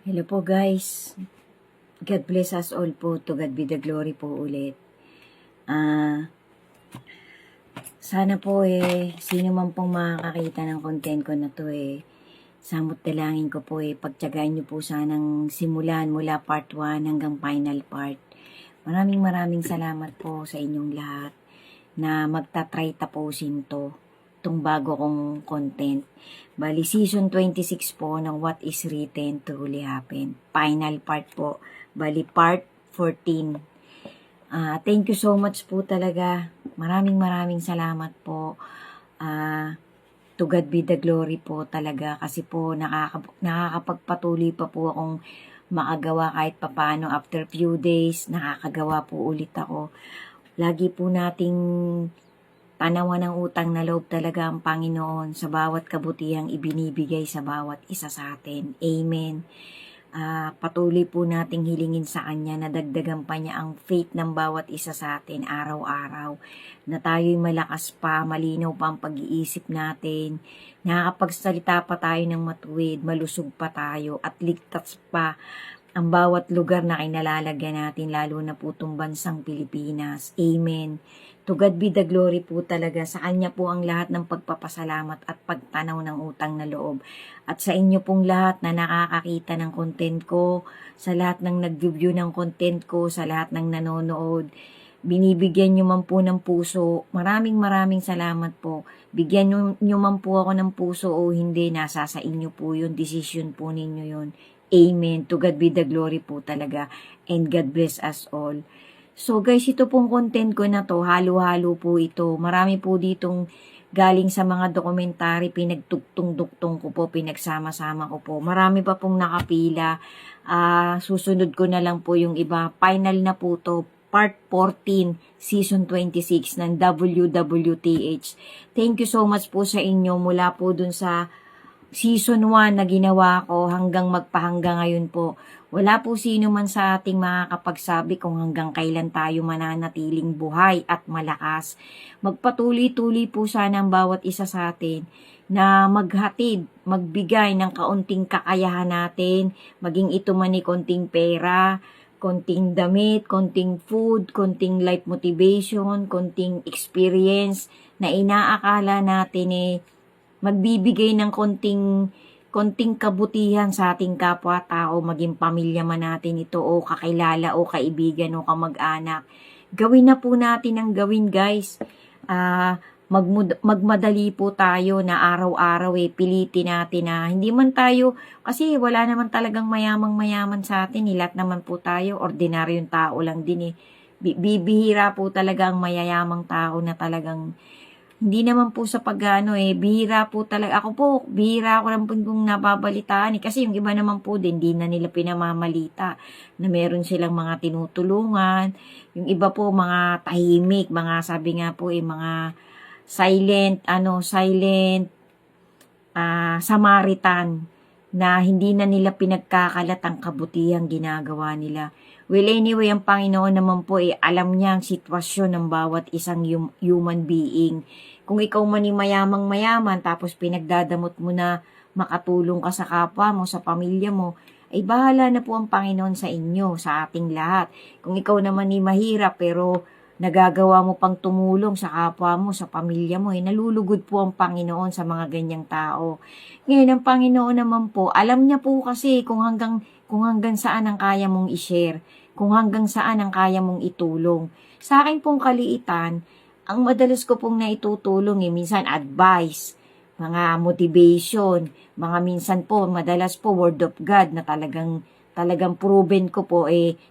Hello po guys. God bless us all po. To God be the glory po ulit. Sana po sino man pong makakakita ng content ko na to samot dalangin ko po pagtyagaan nyo po sanang simulan mula part 1 hanggang final part. Maraming salamat po sa inyong lahat na magta-try tapusin itong bago kong content. Bali, season 26 po ng What is Written Truly Happen. Final part po. Bali, part 14. Thank you so much po talaga. Maraming salamat po. To God be the glory po talaga kasi po nakakapagpatuloy pa po akong makagawa kahit papano after few days. Nakakagawa po ulit ako. Lagi po nating tanawan ng utang na loob talaga ang Panginoon sa bawat kabutihang ibinibigay sa bawat isa sa atin. Amen. Patuloy po nating hilingin sa Kanya na dagdagan pa niya ang faith ng bawat isa sa atin araw-araw. Na tayo'y malakas pa, malinaw pa ang pag-iisip natin, nakakapagsalita pa tayo ng matuwid, malusog pa tayo, at ligtas pa ang bawat lugar na kinalalagyan natin, lalo na po itong bansang Pilipinas. Amen. To God be the glory po talaga. Sa Kanya po ang lahat ng pagpapasalamat at pagtanaw ng utang na loob. At sa inyo pong lahat na nakakakita ng content ko, sa lahat ng nag-view ng content ko, sa lahat ng nanonood, binibigyan nyo man po ng puso. Maraming salamat po. Bigyan nyo man po ako ng puso o hindi, nasa sa inyo po yun. Decision po ninyo yun. Amen. To God be the glory po talaga. And God bless us all. So guys, ito pong content ko na to, halo-halo po ito. Marami po ditong galing sa mga dokumentary, pinagtugtong-duktong ko po, pinagsama-sama ko po. Marami pa pong nakapila. Susunod ko na lang po yung iba. Final na po to, part 14, season 26 ng WWTH. Thank you so much po sa inyo mula po dun sa season 1 na ginawa ko hanggang magpahanggang ngayon po. Wala po sino man sa ating makakapagsabi kung hanggang kailan tayo mananatiling buhay at malakas. Magpatuloy-tuloy po sana ang bawat isa sa atin na maghatid, magbigay ng kaunting kakayahan natin, maging ito man ni konting pera, konting damit, konting food, konting life motivation, konting experience na inaakala natin magbibigay ng konting kabutihan sa ating kapwa-tao, maging pamilya man natin ito o kakilala o kaibigan o kamag-anak. Gawin na po natin ang gawin guys. Magmadali po tayo na araw-araw pilitin natin na hindi man tayo, kasi wala naman talagang mayamang-mayaman sa atin. Lahat naman po tayo, ordinaryong tao lang din Bibihira po talaga ang mayayamang tao na talagang hindi naman po sa pagano bihira po talaga. Ako po, bihira ako lang po kung nababalitaan kasi yung iba naman po din, hindi na nila pinamamalita na meron silang mga tinutulungan. Yung iba po, mga tahimik, mga sabi nga po mga silent Samaritan na hindi na nila pinagkakalat ang kabutihang ginagawa nila. Well, anyway, ang Panginoon naman po alam niya ang sitwasyon ng bawat isang human being. Kung ikaw man mayamang-mayaman, tapos pinagdadamot mo na makatulong ka sa kapwa mo, sa pamilya mo, ay bahala na po ang Panginoon sa inyo, sa ating lahat. Kung ikaw naman mahirap, pero nagagawa mo pang tumulong sa kapwa mo, sa pamilya mo, nalulugod po ang Panginoon sa mga ganyang tao. Ngayon, ang Panginoon naman po, alam niya po kasi kung hanggang saan ang kaya mong i-share, kung hanggang saan ang kaya mong itulong. Sa akin pong kaliitan, ang madalas ko pong naitutulong minsan advice, mga motivation, mga minsan po, madalas po word of God na talagang proven ko po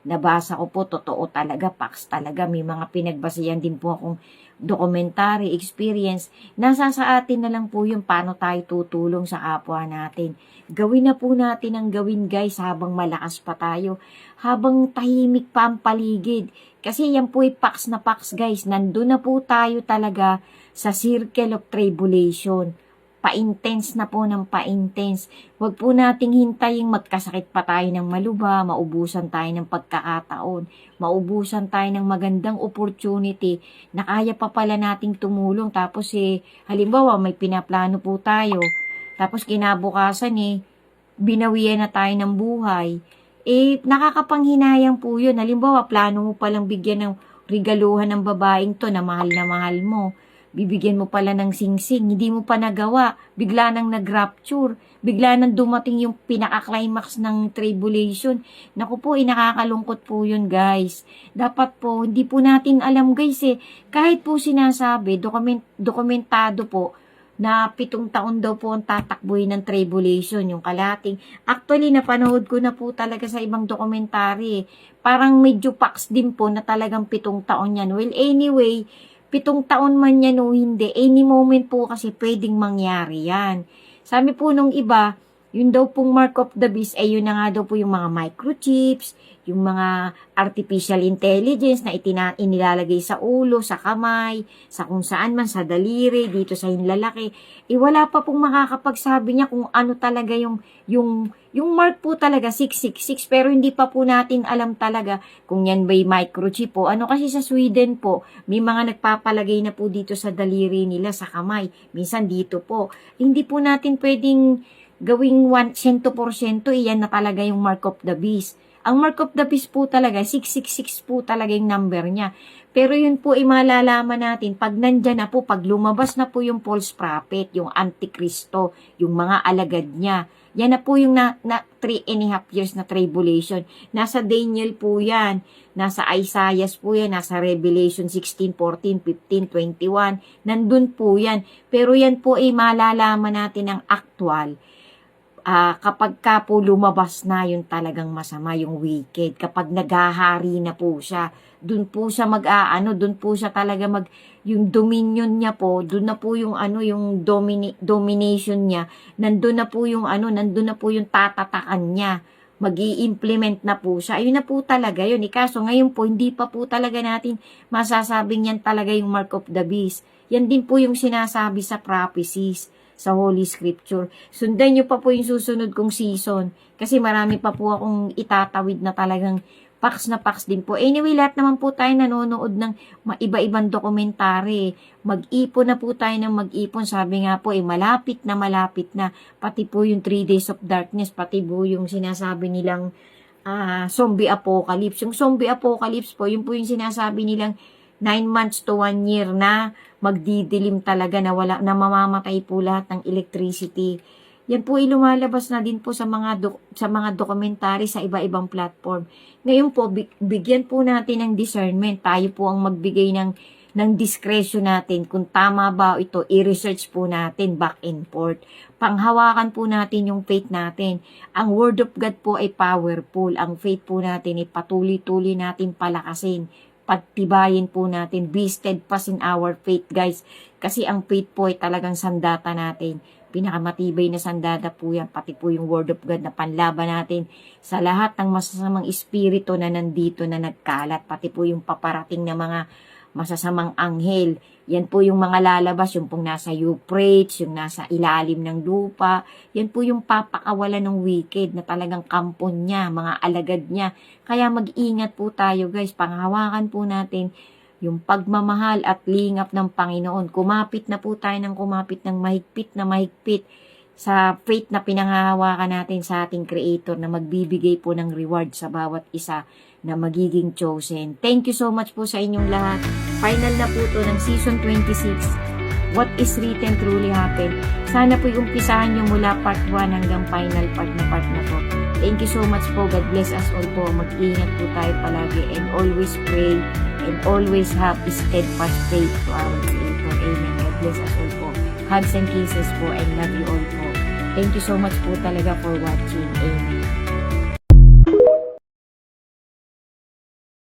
nabasa ko po, totoo talaga, facts talaga, may mga pinagbasihan din po akong documentary experience. Nasa sa atin na lang po yung paano tayo tutulong sa kapwa natin. Gawin na po natin ang gawin guys habang malakas pa tayo, habang tahimik pa ang paligid. Kasi yan po facts na facts guys, nandun na po tayo talaga sa circle of tribulation. Pa-intense na po ng pa-intense. Huwag po nating hintayin magkasakit pa tayo ng maluba, maubusan tayo ng pagkakataon, maubusan tayo ng magandang opportunity na kaya pa pala nating tumulong. Tapos halimbawa may pinaplano po tayo, tapos kinabukasan binawian na tayo ng buhay, eh, nakakapanghinayang po yun. Halimbawa, plano mo palang bigyan ng regaluhan ng babaeng to na mahal mo. Bibigyan mo pala ng singsing, hindi mo pa nagawa, bigla nang nag-rapture, bigla nang dumating yung pinaka-climax ng tribulation. Naku po, nakakalungkot po yun, guys. Dapat po, hindi po natin alam, guys, kahit po sinasabi, dokumentado po, na 7 taon daw po ang tatakbuhin ng tribulation, yung kalating. Actually, napanood ko na po talaga sa ibang dokumentary. Parang medyo pax din po na talagang 7 taon yan. Well, anyway, 7 taon man yan o hindi, any moment po kasi pwedeng mangyari yan. Sabi po nung iba, yun daw pong mark of the beast, ay yun na nga daw po yung mga microchips, yung mga artificial intelligence na inilalagay sa ulo, sa kamay, sa kung saan man, sa daliri, dito sa hinlalaki. Wala pa pong makakapagsabi niya kung ano talaga yung mark po talaga, 666, pero hindi pa po natin alam talaga kung yan ba'y microchip po. Ano kasi sa Sweden po, may mga nagpapalagay na po dito sa daliri nila, sa kamay, minsan dito po. Hindi po natin pwedeng gawing 100% iyan na talaga yung mark of the beast. Ang mark of the beast po talaga, 666 po talaga yung number niya. Pero yun po ay malalaman natin pag nandyan na po, pag lumabas na po yung false prophet, yung antikristo, yung mga alagad niya. Yan na po yung na 3.5 years na tribulation. Nasa Daniel po yan, nasa Isaiah po yan, nasa Revelation 16, 14, 15, 21. Nandun po yan. Pero yan po ay malalaman natin ang actual. Kapag ka po lumabas na yung talagang masama, yung wicked, kapag naghahari na po siya, dun po siya dun po siya talaga yung dominion niya po, dun na po yung yung domination niya, nandun na po yung nandun na po yung tatatakan niya, mag-i-implement na po siya, ayun na po talaga yun. Kaso ngayon po, hindi pa po talaga natin masasabing yan talaga yung mark of the beast. Yan din po yung sinasabi sa prophecies, sa Holy Scripture. Sundan nyo pa po yung susunod kong season. Kasi marami pa po akong itatawid na talagang paks na paks din po. Anyway, lahat naman po tayo nanonood ng iba-ibang dokumentary. Mag-ipon na po tayo ng mag-ipon. Sabi nga po, malapit na. Pati po yung 3 Days of Darkness, pati po yung sinasabi nilang zombie apocalypse. Yung zombie apocalypse po, yun po yung sinasabi nilang 9 months to 1 year na magdidilim talaga, na mamamatay po lahat ng electricity. Yan po ay lumalabas na din po sa mga dokumentary sa iba-ibang platform. Ngayon po, bigyan po natin ng discernment. Tayo po ang magbigay ng discretion natin. Kung tama ba ito, i-research po natin back and forth. Panghawakan po natin yung faith natin. Ang Word of God po ay powerful. Ang faith po natin ay patuloy-tuloy natin palakasin. Pagtibayin po natin, be steadfast in our faith, guys. Kasi ang faith po ay talagang sandata natin. Pinakamatibay na sandata po yan, pati po yung Word of God na panlaban natin sa lahat ng masasamang espiritu na nandito na nagkalat, pati po yung paparating na mga masasamang anghel. Yan po yung mga lalabas, yung pong nasa Euphrates, yung nasa ilalim ng lupa. Yan po yung papakawalan ng wicked na talagang kampon niya, mga alagad niya. Kaya mag-ingat po tayo, guys. Panghawakan po natin yung pagmamahal at lingap ng Panginoon. Kumapit na po tayo ng kumapit ng mahigpit sa faith na pinanghahawakan natin sa ating Creator na magbibigay po ng reward sa bawat isa na magiging chosen. Thank you so much po sa inyong lahat. Final na po to ng season 26. What is written truly happened. Sana po umpisahan nyo mula part 1 hanggang final part na to. Thank you so much po. God bless us all po. Mag-ingat po tayo palagi and always pray and always have steadfast faith to our Creator. Amen. God bless us all po. Hugs and kisses po and love you all po. Thank you so much po talaga for watching. Amen.